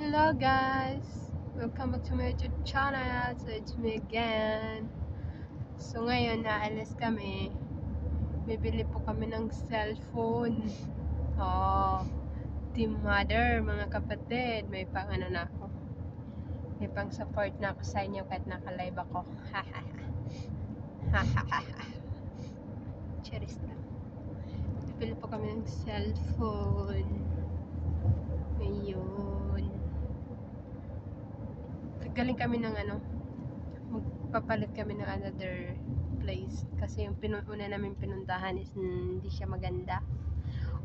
Hello guys! Welcome back to my YouTube channel. So it's me again. So ngayon naalis kami. Bibili po kami ng cellphone. Oh, team mother, mga kapatid. May pang ano na ako. May pang support na ako sa inyo kahit naka-live ako. Cheers lang. Bibili po kami ng cellphone. Ngayon. Galing kami ng magpapalit kami ng another place kasi yung una namin pinuntahan is hindi siya maganda,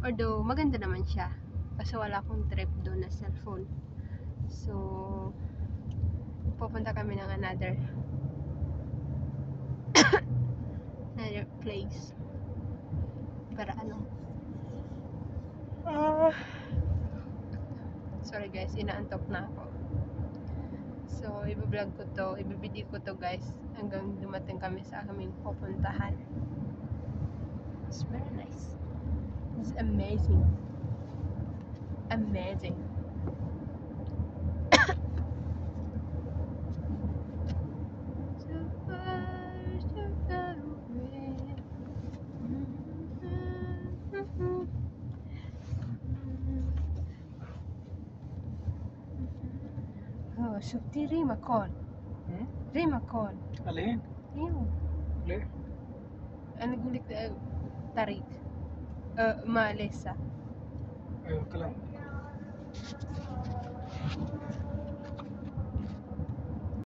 although maganda naman siya kasi wala akong trip doon na cellphone. So pupunta kami ng another place para sorry guys, inaantok na ako. So, i-vlog ko to, i-video ko to guys hanggang dumating kami sa aming pupuntahan. It's very nice. It's amazing. Amazing. So far away. Oh, شفتي ريما كول. ريما كول. Alin? ايوه. Alin? انا اقول لك طريق ما لسه. Ayun ka lang.